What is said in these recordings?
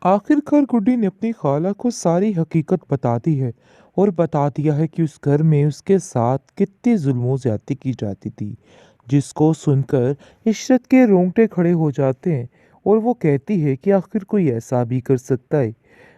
आखिरकार गुड्डी ने अपनी खाला को सारी हकीकत बता दी है और बता दिया है कि उस घर में उसके साथ कितनी जुल्म ज्यादती की जाती थी, जिसको सुनकर इशरत के रोंगटे खड़े हो जाते हैं। और वो कहती है कि आखिर कोई ऐसा भी कर सकता है।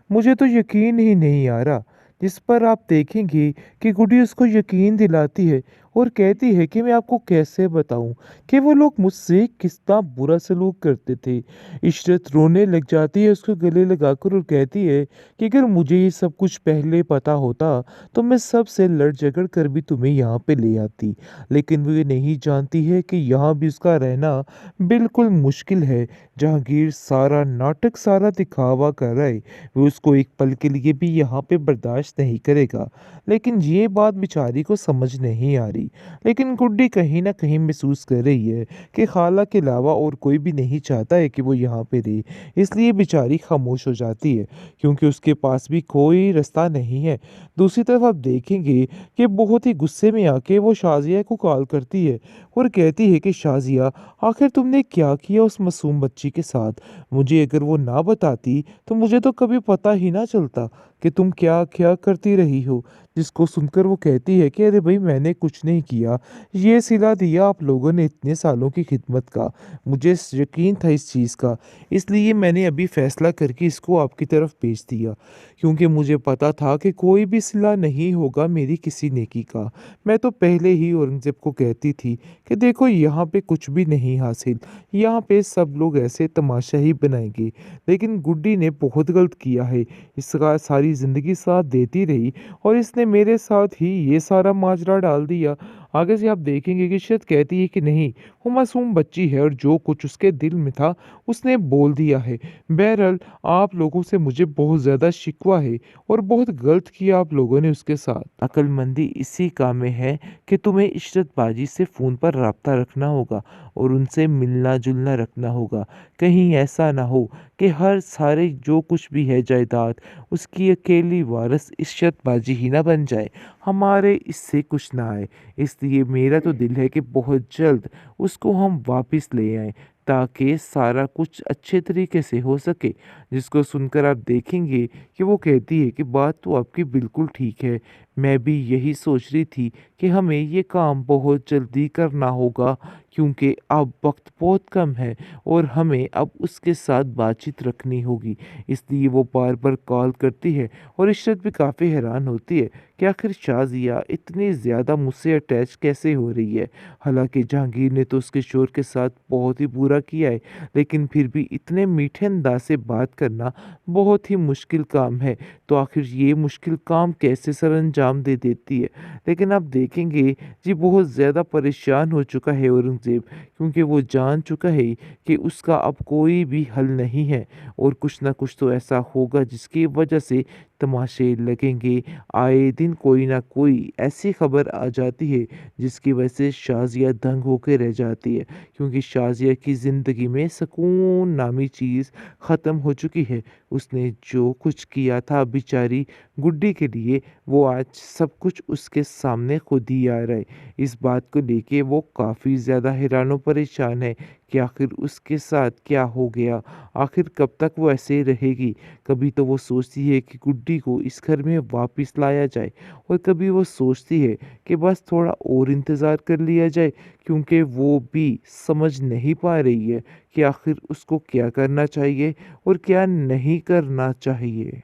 मुझे तो यकीन ही नहीं आ रहा। जिस पर आप देखेंगे कि गुड्डी उसको यकीन दिलाती है और कहती है कि मैं आपको कैसे बताऊं कि वो लोग मुझसे कितना बुरा सलूक करते थे। इशरत रोने लग जाती है उसको गले लगाकर और कहती है कि अगर मुझे ये सब कुछ पहले पता होता तो मैं सबसे लड़ झगड़ कर भी तुम्हें यहाँ पे ले आती। लेकिन वो ये नहीं जानती है कि यहाँ भी उसका रहना बिल्कुल मुश्किल है। जहांगीर सारा नाटक, सारा दिखावा कर रहा है। वो उसको एक पल के लिए भी यहाँ पे बर्दाश्त नहीं करेगा। लेकिन ये बात बेचारी को समझ नहीं आ रही। लेकिन गुड्डी कहीं ना कहीं महसूस कर रही है कि खाला के अलावा और कोई भी नहीं चाहता है कि वो यहाँ पे रहे। इसलिए बेचारी खामोश हो जाती है, क्योंकि उसके पास भी कोई रास्ता नहीं है। दूसरी तरफ आप देखेंगे कि बहुत ही गुस्से में आके वो शाजिया को कॉल करती है और कहती है कि शाजिया, आखिर तुमने क्या किया उस मासूम बच्ची के साथ। मुझे अगर वो ना बताती तो मुझे तो कभी पता ही ना चलता कि तुम क्या क्या करती रही हो। जिसको सुनकर वो कहती है कि अरे भाई, मैंने कुछ नहीं किया। ये सिला दिया आप लोगों ने इतने सालों की खिदमत का। मुझे यकीन था इस चीज़ का, इसलिए मैंने अभी फैसला करके इसको आपकी तरफ भेज दिया, क्योंकि मुझे पता था कि कोई भी सिला नहीं होगा मेरी किसी नेकी का। मैं तो पहले ही औरंगजेब को कहती थी कि देखो, यहाँ पे कुछ भी नहीं हासिल, यहाँ पे सब लोग ऐसे तमाशा ही बनाएंगे। लेकिन गुड्डी ने बहुत गलत किया है। इसका सारी ज़िंदगी साथ देती रही और इसने मेरे साथ ही ये सारा माजरा डाल दिया। आगे से आप देखेंगे कि शायद कहती है कि नहीं, वो मासूम बच्ची है और जो कुछ उसके दिल में था उसने बोल दिया है। बहरहाल, आप लोगों से मुझे बहुत ज़्यादा शिकवा है और बहुत गलत किया आप लोगों ने उसके साथ। अक्लमंदी इसी काम में है कि तुम्हें इशरत बाजी से फ़ोन पर रब्ता रखना होगा और उनसे मिलना जुलना रखना होगा। कहीं ऐसा ना हो कि हर सारे जो कुछ भी है जायदाद उसकी अकेली वारिस इशरत बाजी ही ना बन जाए, हमारे इससे कुछ ना आए। इसलिए मेरा तो दिल है कि बहुत जल्द उसको हम वापस ले आएं, ताकि सारा कुछ अच्छे तरीके से हो सके। जिसको सुनकर आप देखेंगे कि वो कहती है कि बात तो आपकी बिल्कुल ठीक है। मैं भी यही सोच रही थी कि हमें ये काम बहुत जल्दी करना होगा, क्योंकि अब वक्त बहुत कम है और हमें अब उसके साथ बातचीत रखनी होगी। इसलिए वो बार बार कॉल करती है और इशरत भी काफ़ी हैरान होती है कि आखिर शाजिया इतनी ज़्यादा मुझसे अटैच कैसे हो रही है। हालांकि जहांगीर ने तो उसके शोर के साथ बहुत ही बुरा किया है, लेकिन फिर भी इतने मीठे अंदाज से बात करना बहुत ही मुश्किल काम है। तो आखिर ये मुश्किल काम कैसे सर अंजाम दे देती है। लेकिन आप देखेंगे जी, बहुत ज़्यादा परेशान हो चुका है औरंगज़ेब, क्योंकि वो जान चुका है कि उसका अब कोई भी हल नहीं है और कुछ ना कुछ तो ऐसा होगा जिसकी वजह से तमाशे लगेंगे। आए दिन कोई ना कोई ऐसी खबर आ जाती है जिसकी वजह से शाजिया दंग होकर रह जाती है, क्योंकि शाजिया की ज़िंदगी में सुकून नामी चीज़ ख़त्म हो चुकी है। उसने जो कुछ किया था बेचारी गुड्डी के लिए, वो आज सब कुछ उसके सामने खुद ही आ रहा है। इस बात को लेके वो काफ़ी ज़्यादा हैरान और परेशान है कि आखिर उसके साथ क्या हो गया, आखिर कब तक वो ऐसे रहेगी। कभी तो वो सोचती है कि गुड्डी को इस घर में वापस लाया जाए, और कभी वो सोचती है कि बस थोड़ा और इंतज़ार कर लिया जाए, क्योंकि वो भी समझ नहीं पा रही है कि आखिर उसको क्या करना चाहिए और क्या नहीं करना चाहिए।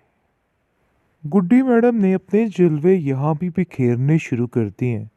गुड्डी मैडम ने अपने जलवे यहाँ भी बिखेरने शुरू कर दिए हैं।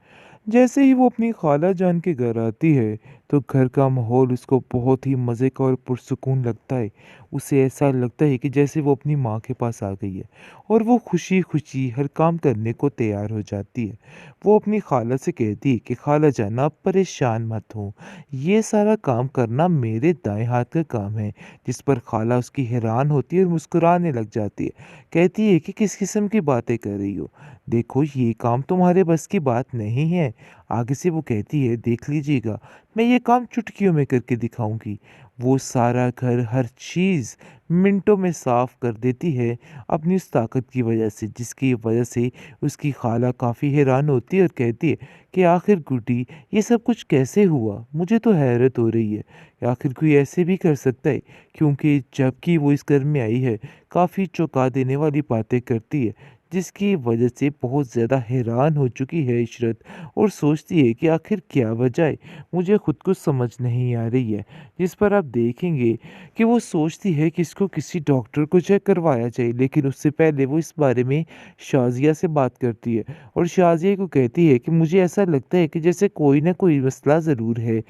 जैसे ही वो अपनी खाला जान के घर आती है तो घर का माहौल उसको बहुत ही मज़े का और पुरसुकून लगता है। उसे ऐसा लगता है कि जैसे वो अपनी माँ के पास आ गई है और वो खुशी खुशी हर काम करने को तैयार हो जाती है। वो अपनी खाला से कहती है कि खाला जान, आप परेशान मत हो, ये सारा काम करना मेरे दाएं हाथ का काम है। जिस पर खाला उसकी हैरान होती है और मुस्कुराने लग जाती है। कहती है कि किस किस्म की बातें कर रही हो। देखो, ये काम तुम्हारे बस की बात नहीं है। आगे से वो कहती है, देख लीजिएगा, मैं ये काम चुटकियों में करके दिखाऊंगी। वो सारा घर, हर चीज़ मिनटों में साफ कर देती है अपनी उस ताकत की वजह से, जिसकी वजह से उसकी खाला काफ़ी हैरान होती है और कहती है कि आखिर गुड्डी, ये सब कुछ कैसे हुआ? मुझे तो हैरत हो रही है। आखिर कोई ऐसे भी कर सकता है? क्योंकि जबकि वो इस घर में आई है, काफ़ी चौंका देने वाली बातें करती है, जिसकी वजह से बहुत ज़्यादा हैरान हो चुकी है इशरत और सोचती है कि आखिर क्या वजह है? मुझे खुद को समझ नहीं आ रही है। जिस पर आप देखेंगे कि वो सोचती है कि इसको किसी डॉक्टर को चेक करवाया जाए, लेकिन उससे पहले वो इस बारे में शाज़िया से बात करती है और शाज़िया को कहती है कि मुझे ऐसा लगता है कि जैसे कोई ना कोई मसला ज़रूर है।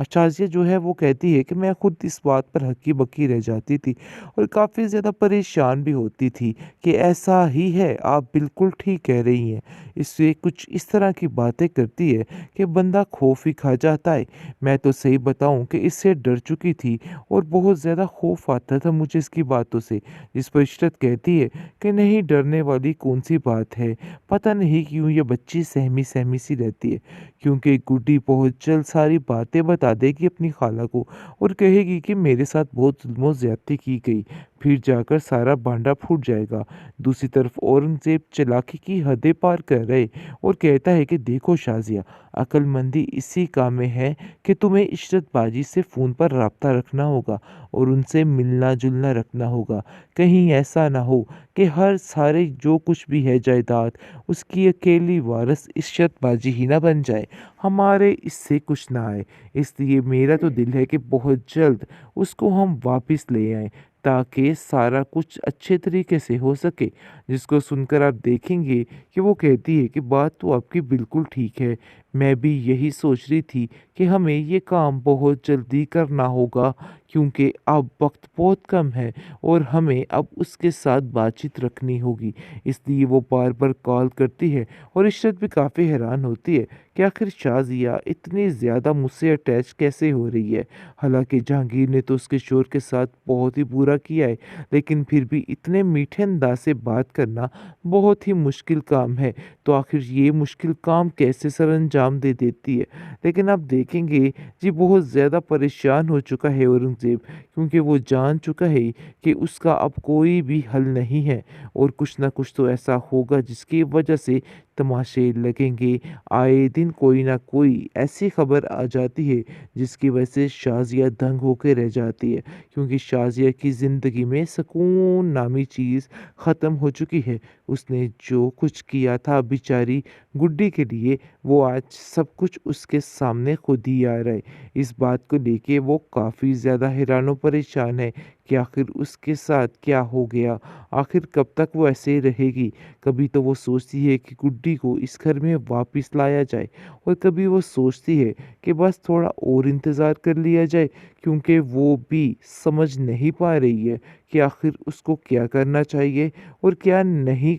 शाज़िया जो है वो कहती है कि मैं खुद इस बात पर हक्की-बक्की रह जाती थी और काफ़ी ज़्यादा परेशान भी होती थी कि ऐसा ही है, आप बिल्कुल ठीक कह रही हैं। इससे कुछ इस तरह की बातें करती है कि बंदा खौफ ही खा जाता है। मैं तो सही बताऊँ कि इससे डर चुकी थी और बहुत ज़्यादा खौफ आता था मुझे इसकी बातों से। जिस पर इशरत कहती है कि नहीं, डरने वाली कौन-सी बात है, पता नहीं क्यों ये बच्ची सहमी-सहमी सी रहती है। क्योंकि गुड्डी बहुत जल्द सारी बातें बता देगी अपनी खाला को और कहेगी कि मेरे साथ बहुत जुल्म और ज़्यादती की गई, फिर जाकर सारा भांडा फूट जाएगा। दूसरी तरफ औरंगज़ेब चालाकी की हदें पार कर रहे और कहता है कि देखो शाज़िया, अक्लमंदी इसी काम में है कि तुम्हें इशरत बाजी से फ़ोन पर राब्ता रखना होगा और उनसे मिलना-जुलना रखना होगा। कहीं ऐसा ना हो कि हर सारे जो कुछ भी है जायदाद, उसकी अकेली वारिस इशरत बाजी ही ना बन जाए। हमारे इससे कुछ ना आए। इसलिए मेरा तो दिल है कि बहुत जल्द उसको हम वापस ले आएँ, ताकि सारा कुछ अच्छे तरीके से हो सके। जिसको सुनकर आप देखेंगे कि वो कहती है कि बात तो आपकी बिल्कुल ठीक है। मैं भी यही सोच रही थी कि हमें ये काम बहुत जल्दी करना होगा, क्योंकि अब वक़्त बहुत कम है और हमें अब उसके साथ बातचीत रखनी होगी। इसलिए वो बार-बार कॉल करती है और इशरत भी काफ़ी हैरान होती है कि आखिर शाज़िया इतनी ज़्यादा मुझसे अटैच कैसे हो रही है। हालाँकि जहांगीर ने तो उसके शोहर के साथ बहुत ही बुरा किया है, लेकिन फिर भी इतने मीठे अंदाज़ से बात करना बहुत ही मुश्किल काम है। तो आखिर ये मुश्किल काम कैसे सरअंजाम दे देती है। लेकिन आप देखेंगे जी, बहुत ज़्यादा परेशान हो चुका है औरंगज़ेब, क्योंकि वो जान चुका है कि उसका अब कोई भी हल नहीं है और कुछ ना कुछ तो ऐसा होगा जिसकी वजह से तमाशे लगेंगे। आए दिन कोई ना कोई ऐसी खबर आ जाती है जिसकी वजह से शाज़िया दंग होके रह जाती है, क्योंकि शाज़िया की ज़िंदगी में सुकून नामी चीज़ ख़त्म हो चुकी है। उसने जो कुछ किया था बेचारी गुड्डी के लिए, वो आज सब कुछ उसके सामने खुद ही आ रहा है। इस बात को लेके वो काफ़ी ज़्यादा हैरान और परेशान है कि आखिर उसके साथ क्या हो गया? आखिर कब तक वो ऐसे ही रहेगी? कभी तो वो सोचती है कि गुड्डी को इस घर में वापस लाया जाए और कभी वो सोचती है कि बस थोड़ा और इंतज़ार कर लिया जाए, क्योंकि वो भी समझ नहीं पा रही है कि आखिर उसको क्या करना चाहिए और क्या नहीं